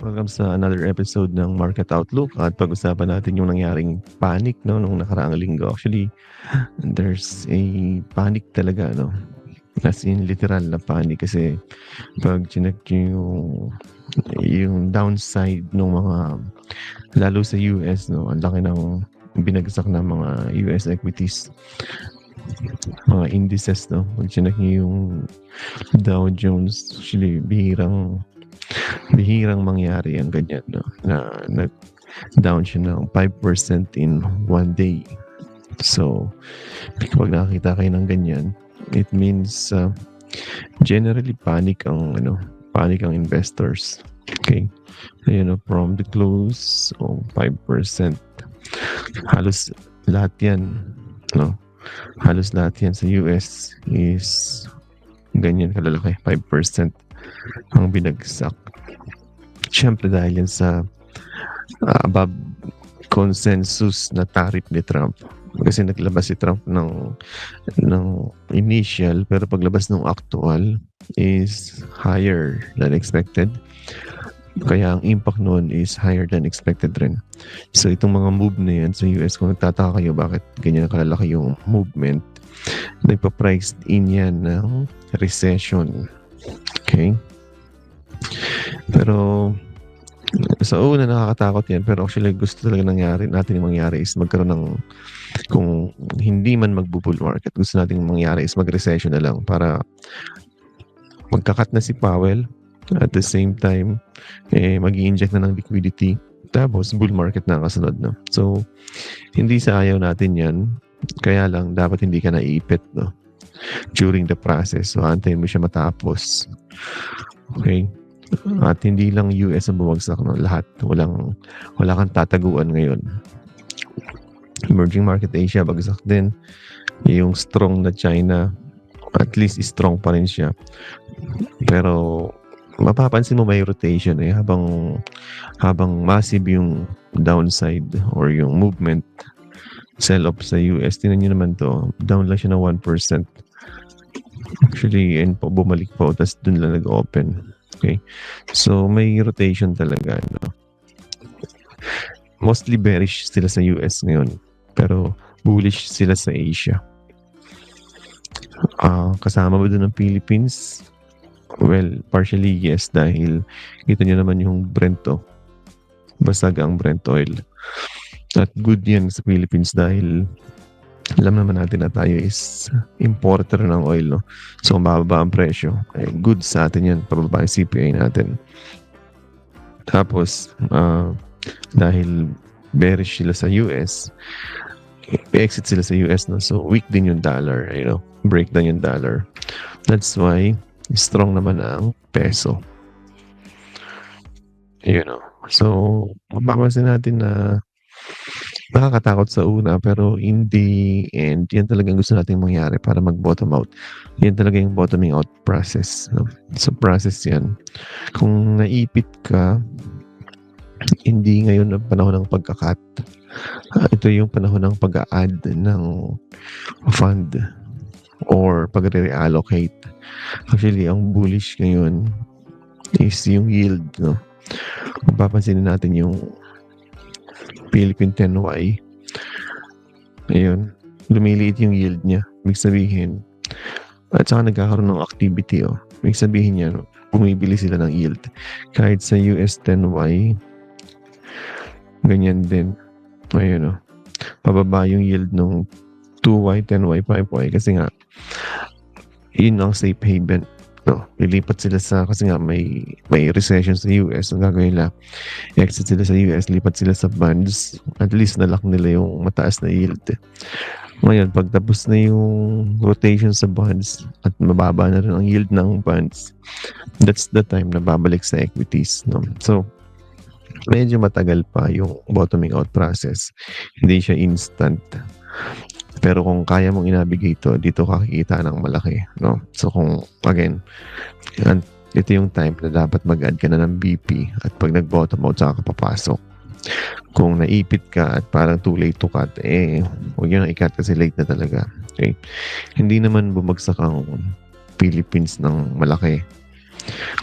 Welcome sa another episode ng Market Outlook at pag-usapan natin yung nangyaring panic nung nakaraang linggo. Actually, there's a panic talaga, no? As in literal na panic kasi pag chinek yung downside ng mga lalo sa US, no, ang laki ng binagsak ng mga US equities, mga indices, no. Pag chinek yung Dow Jones, actually bihirang mangyari ang ganyan, no, na nag-down siya ng 5% in one day. So, kapag nakakita kayo ng ganyan, it means generally panic ang investors. Okay? Ayun, from the close, 5%. Halos lahat yan, no? Halos lahat yan sa US is ganyan kalalaki, 5% ang binagsak. Siyempre dahil yan sa above consensus na tariff ni Trump. Kasi naglabas si Trump ng initial, pero paglabas ng actual is higher than expected. Kaya ang impact noon is higher than expected rin. So itong mga move na yan sa US, kung nagtataka kayo bakit ganyan kalalaki yung movement, nagpa-priced in yan ng recession. Okay? Pero sa una nakakatakot yan, pero actually gusto talaga natin mangyari is magkaroon ng, kung hindi man magbo-bull market, gusto nating mangyari is mag-recession na lang para magkakat na si Powell, at the same time mag-i-inject na ng liquidity, tapos bull market na kasunod, no? So hindi sa ayaw natin yan, kaya lang dapat hindi ka naipit, no, during the process. So antayin mo siya matapos. Okay? At hindi lang US ang bumagsak, no? Lahat. Wala kang tataguan ngayon. Emerging market Asia, bagsak din. Yung strong na China, at least strong pa rin siya. Pero mapapansin mo may rotation habang massive yung downside or yung movement sell-off sa US. Tingnan nyo naman to, down lang siya ng 1%. Actually, bumalik po, tapos dun lang nag-open. Okay? So, may rotation talaga, no? Mostly bearish sila sa US ngayon, pero bullish sila sa Asia. Kasama ba dun ng Philippines? Well, partially yes, dahil kita nyo naman yung Brent, basag ang Brent oil. At good yan sa Philippines dahil alam naman natin na tayo is importer ng oil, no? So, mababa ang presyo. Good sa atin yan, pababa ang CPI natin. Tapos, dahil bearish sila sa US, exit sila sa US, no? So, weak din yung dollar, break down yung dollar. That's why strong naman ang peso. So, mapapansin natin na nakakatakot sa una, pero in the end, yan talagang gusto nating mangyari para mag-bottom out. Yan talaga yung bottoming out process, no? So, process yan. Kung naipit ka, hindi ngayon ang panahon ng pagka-cut. Ito yung panahon ng pag-a-add ng fund or pag-re-reallocate. Actually, ang bullish ngayon is yung yield, no? Mapapansin natin yung Philippine 10Y. Ayun, lumiliit yung yield niya. Ibig sabihin, at saka nagkakaroon ng activity, Ibig sabihin niya, bumibili sila ng yield. Kahit sa US 10Y, ganyan din. Ayun, pababa yung yield ng 2Y, 10Y, 5Y kasi nga yun ang safe haven, no? Lilipat sila kasi nga may recession sa US. Ang gagawin nila, exit sila sa US, lipat sila sa bonds. At least nalock nila yung mataas na yield. Ngayon, pag tapos na yung rotation sa bonds at mababa na rin ang yield ng bonds, that's the time na babalik sa equities, no? So, medyo matagal pa yung bottoming out process. Hindi siya instant. Pero kung kaya mong i-navigate dito kakikita ng malaki, no? So kung, again, ito yung time na dapat mag-add ka na ng BP at pag nag-bottom out, saka ka papasok. Kung naipit ka at parang too late to cut, huwag yun i-cut kasi late na talaga. Okay? Hindi naman bumagsak ang Philippines ng malaki.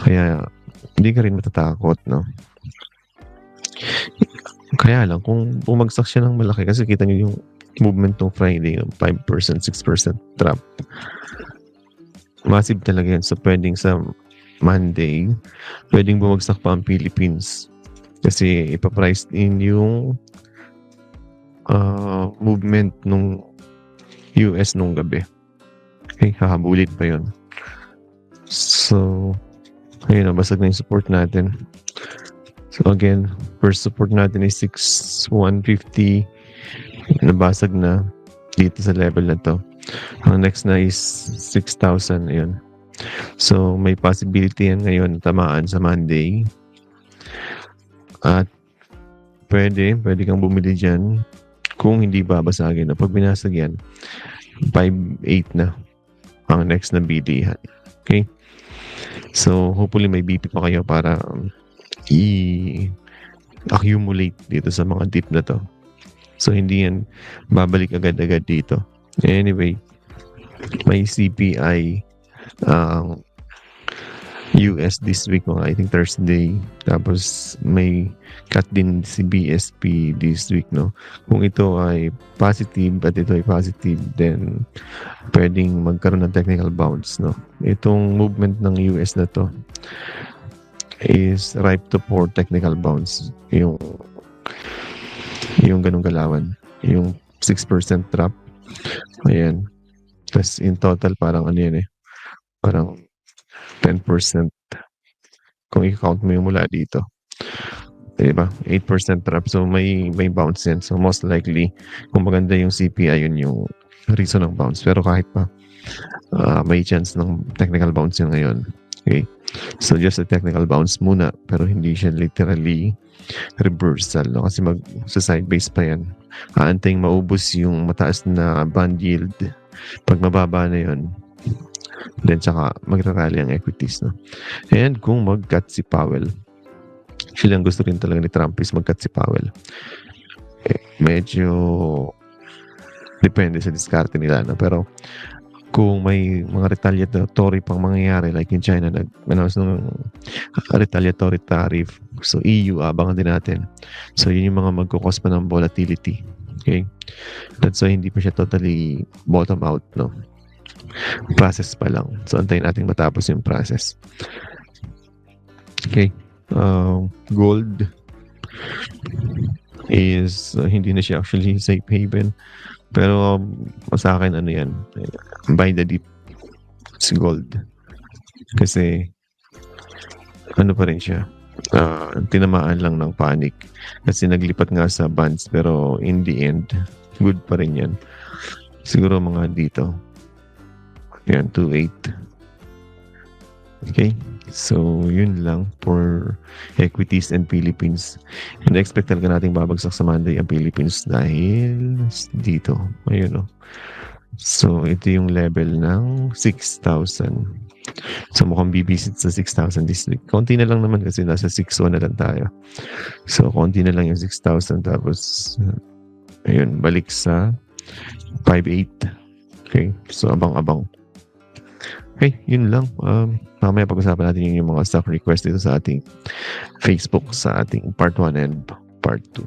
Kaya, hindi ka rin matatakot, no? Kaya lang kung bumagsak siya ng malaki kasi kita niyo yung movement nung Friday, yung 5%, 6% drop. Massive talaga yan. So, puwedeng sa Monday, puwedeng bumagsak pa ang Philippines. Kasi ipa-price in yung movement nung US nung gabi. Okay, hahabulin pa yun. So, ayun na, basag na yung support natin. So again, first support natin is 6,150. Nabasag na dito sa level na to. Ang next na is 6,000. Ayun. So may possibility yan ngayon tamaan sa Monday. At pwede kang bumili dyan kung hindi babasagin. Pag binasag yan, 5,800 na ang next na bilihan. Okay? So hopefully may BP pa kayo para i-accumulate dito sa mga dip na to. So hindi yan babalik agad-agad dito. Anyway, may CPI US this week, mga I think Thursday. Tapos may cut din si BSP this week, no? Kung ito ay positive at ito ay positive, then pwedeng magkaroon ng technical bounce, no? Itong movement ng US na to is ripe to for technical bounce. Yung ganung galawan. Yung 6% drop. Ayan. Tapos in total parang ano yan eh. Parang 10% kung i-count mo yung mula dito. Diba? 8% drop. So may bounce yan. So most likely, kung maganda yung CPI, yun yung reason ng bounce. Pero kahit pa, may chance ng technical bounce yun ngayon. Okay? So just a technical bounce muna, pero hindi siya literally reversal, no? Kasi sa side base pa yan. Aantayin maubos yung mataas na bond yield. Pag mababa na yun, then saka magrarally ang equities, no? And kung mag-cut si Powell, actually ang gusto rin talaga ni Trump is mag-cut si Powell. Medyo depende sa diskarte nila, no? Pero kung may mga retaliatory pang mangyayari like in China nag-announce ng retaliatory tariff, so EU abangan din natin. So yun yung mga magkukos pa ng volatility. Okay? That's why hindi pa siya totally bottom out, no? Process pa lang. So antayin natin matapos yung process. Okay. Gold is hindi na siya actually safe haven. Pero sa akin ano yan, buy the dip si gold. Kasi ano pa rin siya, tinamaan lang ng panic. Kasi naglipat nga sa bonds pero in the end, good pa rin yan. Siguro mga dito. Yan, 2.8. Okay? So, yun lang for equities and Philippines. And expect talaga natin babagsak sa Monday ang Philippines dahil dito. Ayun, no? So, ito yung level ng 6,000. So, mukhang bibisit sa 6,000 this week. Konti na lang naman kasi nasa 6,1 na lang tayo. So, konti na lang yung 6,000. Tapos, ayun, balik sa 5,800. Okay? So, abang-abang. Okay, yun lang. Mamaya pag-usapan natin yung mga stock request dito sa ating Facebook sa ating part 1 and part 2.